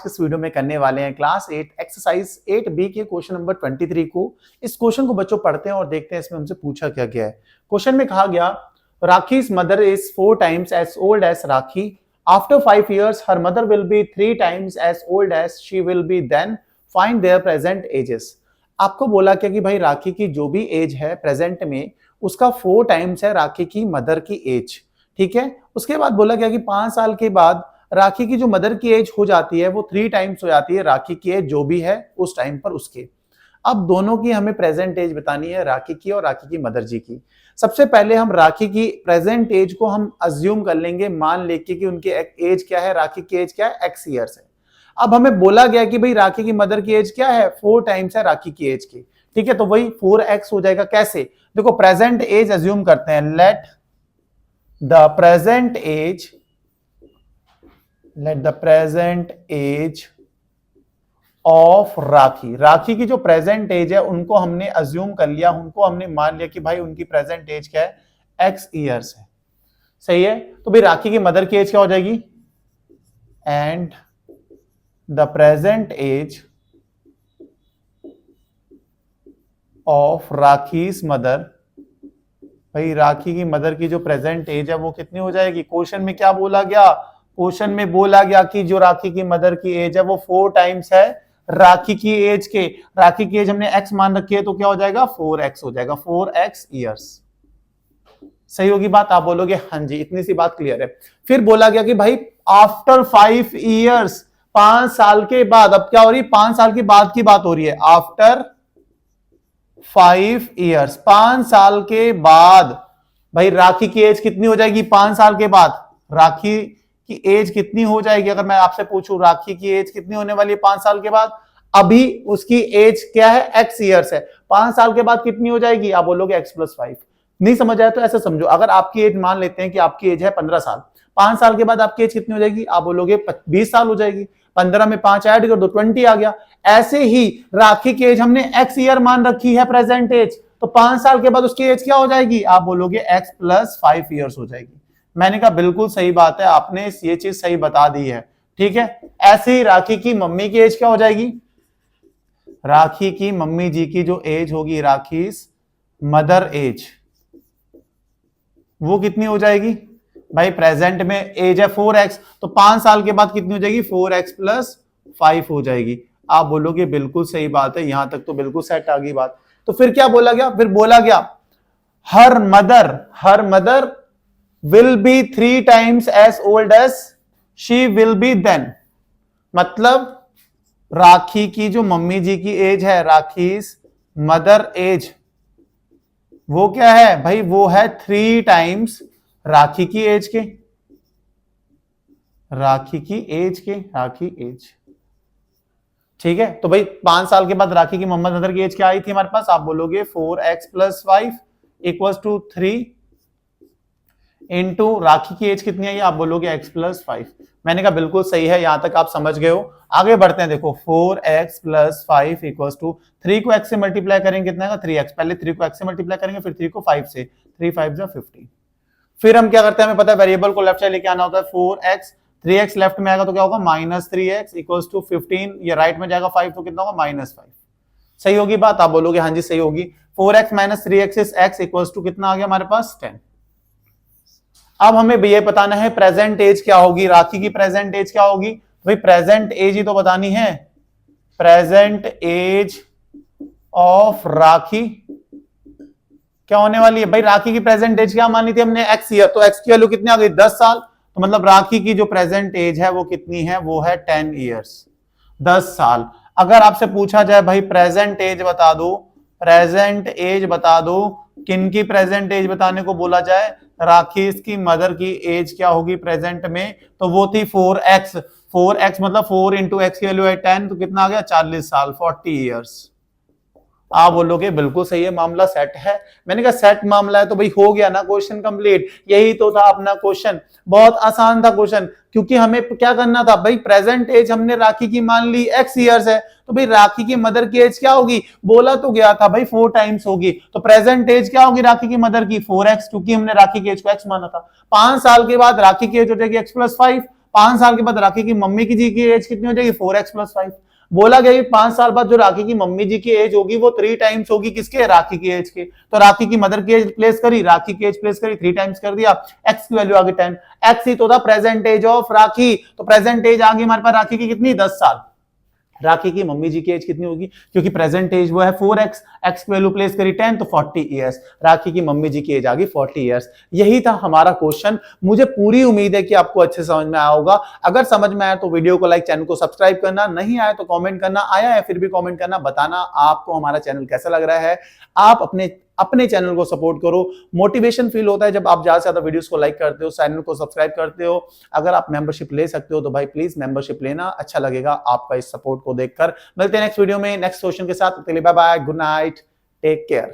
के इस वीडियो में करने वाले हैं क्लास 8 एक्सरसाइज 8B के क्वेश्चन नंबर 23 को। इस क्वेश्चन को बच्चों पढ़ते हैं और देखते हैं इसमें हमसे पूछा क्या गया है। क्वेश्चन में कहा गया राखी's mother is 4 times as old as Rakhi. After 5 years, her mother will be 3 times as old as she will be then. Find their present ages. आपको बोला क्या कि भाई राखी की जो भी एज है प्रेजेंट में उसका 4 टाइम्स है राखी की मदर की एज। ठीक है, उसके बाद बोला गया कि 5 साल के बाद राखी की जो मदर की एज हो जाती है वो 3 टाइम्स हो जाती है राखी की एज जो भी है उस टाइम पर उसके। अब दोनों की हमें प्रेजेंट एज बतानी है, राखी की और राखी की मदर जी की। सबसे पहले हम राखी की प्रेजेंट एज को हम अज्यूम कर लेंगे, मान लेके कि उनकी एज क्या है, राखी की एज क्या है, x ईयर्स है। अब हमें बोला गया कि भाई राखी की मदर की एज क्या है, 4 टाइम्स है राखी की एज की। ठीक है, तो वही 4x हो जाएगा। कैसे, देखो प्रेजेंट एज अज्यूम करते हैं, let the present age of Rakhi. Rakhi की जो प्रेजेंट एज है उनको हमने अज्यूम कर लिया, उनको हमने मान लिया कि भाई उनकी प्रेजेंट एज क्या है, x ईयर्स है। सही है, तो भाई राखी की मदर की एज क्या हो जाएगी, and the present age of Rakhi's mother. भाई राखी की मदर की जो प्रेजेंट एज है वो कितनी हो जाएगी। क्वेश्चन में क्या बोला गया, क्वेश्चन में बोला गया कि जो राखी की मदर की एज है वो 4 टाइम्स है राखी की एज के। राखी की एज हमने x मान रखी है तो क्या हो जाएगा, 4x हो जाएगा, 4x ईयर्स। सही होगी बात, आप बोलोगे हाँ जी, इतनी सी बात क्लियर है। फिर बोला गया कि भाई आफ्टर 5 ईयर्स, 5 साल के बाद। अब क्या हो रही है, 5 साल के बाद की बात हो रही है, आफ्टर 5 ईयर्स, 5 साल के बाद भाई राखी की एज कितनी हो जाएगी, 5 साल के बाद राखी की एज कितनी हो जाएगी। अगर मैं आपसे पूछूं राखी की एज कितनी होने वाली है 5 साल के बाद, अभी उसकी एज क्या है, x ईयर्स है, 5 साल के बाद कितनी हो जाएगी, आप बोलोगे x+5। नहीं समझ आया तो ऐसे समझो, अगर आपकी एज मान लेते हैं कि आपकी एज है 15 साल, 5 साल के बाद आपकी एज कितनी हो जाएगी, आप बोलोगे 20 साल हो जाएगी। 15 में 5 ऐड कर दो, 20 आ गया। ऐसे ही राखी की एज हमने x ईयर मान रखी है प्रेजेंट एज, तो 5 साल के बाद उसकी एज क्या हो जाएगी, आप बोलोगे x+5 ईयर्स हो जाएगी। मैंने कहा बिल्कुल सही बात है, आपने ये चीज सही बता दी है। ठीक है, ऐसे ही राखी की मम्मी की एज क्या हो जाएगी, राखी की मम्मी जी की जो एज होगी, राखीज मदर एज, वो कितनी हो जाएगी भाई, प्रेजेंट में एज है 4x, तो 5 साल के बाद कितनी हो जाएगी, 4x+5 हो जाएगी। आप बोलोगे बिल्कुल सही बात है, यहां तक तो बिल्कुल सेट आ गई बात। तो फिर क्या बोला गया, फिर बोला गया her mother will be 3 times as old as she will be then। मतलब राखी की जो मम्मी जी की एज है, राखीज मदर एज, वो क्या है भाई, वो है 3 टाइम्स राखी की एज के, राखी एज। ठीक है, तो भाई 5 साल के बाद राखी की मदर की एज क्या आई थी हमारे पास, आप बोलोगे 4x+5 = 3 इंटू राखी की एज कितनी है, आप बोलोगे x+5। मैंने कहा बिल्कुल सही है, यहां तक आप समझ गए हो। आगे बढ़ते हैं, देखो 4x+5 = 3 को x से मल्टीप्लाई करेंगे कितना है, 3x। पहले 3 को x से मल्टीप्लाई करेंगे, फिर 3 को 5 से, 3 5 जा 15। फिर हम क्या करते हैं, हमें पता है वेरिएबल को लेफ्ट साइड लेके आना होता है, 4x 3x लेफ्ट में आएगा तो क्या होगा, -3x = 15, ये राइट में जाएगा 5 तो कितना होगा, -5। सही होगी बात, आप बोलोगे हाँ जी सही होगी। 4x - 3x is x = कितना आ गया हमारे पास, 10। अब हमें ये बताना है प्रेजेंट एज क्या होगी, राखी की प्रेजेंट एज क्या होगी, भाई प्रेजेंट एज ही तो बतानी है, प्रेजेंट एज ऑफ राखी क्या होने वाली है। भाई राखी की प्रेजेंट एज क्या मानी थी हमने, x ईयर, तो x की वैल्यू कितनी आ गई, 10 साल। तो मतलब राखी की जो प्रेजेंट एज है वो कितनी है, वो है 10 ईयर्स, 10 साल। अगर आपसे पूछा जाए भाई प्रेजेंट एज बता दो, प्रेजेंट एज बता दो, किन की प्रेजेंट एज बताने को बोला जाए, राखी की मदर की एज क्या होगी प्रेजेंट में, तो वो थी 4x। 4x मतलब 4 × x की वैल्यू है 10, तो कितना आ गया, 40 साल, 40 ईयर्स। आप बोलोगे बिल्कुल सही है, मामला सेट है। मैंने कहा सेट मामला है तो भाई हो गया ना क्वेश्चन कंप्लीट। यही तो था अपना क्वेश्चन, बहुत आसान था क्वेश्चन, क्योंकि हमें क्या करना था भाई, प्रेजेंट एज हमने राखी की मान ली x ईयर्स है, तो भाई राखी की मदर की एज क्या होगी, बोला तो गया था भाई 4 टाइम्स होगी, तो प्रेजेंट एज क्या होगी राखी की मदर की, 4x, क्योंकि हमने राखी की एज को x माना था। 5 साल के बाद राखी की एज हो जाएगी x+5, 5 साल के बाद राखी की मम्मी की जी की एज कितनी हो जाएगी 4x+5। बोला गया 5 साल बाद जो राखी की मम्मी जी की एज होगी वो 3 टाइम्स होगी किसके, राखी की एज के। तो राखी की मदर की एज प्लेस करी, राखी की एज प्लेस करी, 3 टाइम्स कर दिया, एक्स की वैल्यू आ गई 10। एक्स ही तो था प्रेजेंट एज ऑफ राखी, तो प्रेजेंट एज आ गई हमारे पास राखी की कितनी, 10 साल। राखी की मम्मी जी की एज कितनी होगी, क्योंकि प्रेजेंट एज वो है 4x, एक्स की वैल्यू प्लेस करी 10 तो 40 इयर्स, राखी की मम्मी जी की एज आ गई 40 इयर्स। यही था हमारा क्वेश्चन। मुझे पूरी उम्मीद है कि आपको अच्छे समझ में आया होगा। अगर समझ में आया तो वीडियो को लाइक, चैनल को सब्सक्राइब करना, नहीं आया तो कमेंट करना, आया है फिर भी कमेंट करना, बताना आपको हमारा चैनल कैसा लग रहा है। आप अपने अपने चैनल को सपोर्ट करो, मोटिवेशन फील होता है जब आप ज्यादा से ज्यादा वीडियोस को लाइक करते हो, चैनल को सब्सक्राइब करते हो। अगर आप मेंबरशिप ले सकते हो तो भाई प्लीज मेंबरशिप लेना, अच्छा लगेगा आपका इस सपोर्ट को देखकर। मिलते हैं नेक्स्ट वीडियो में नेक्स्ट क्वेश्चन के साथ। Bye bye, good night, take care.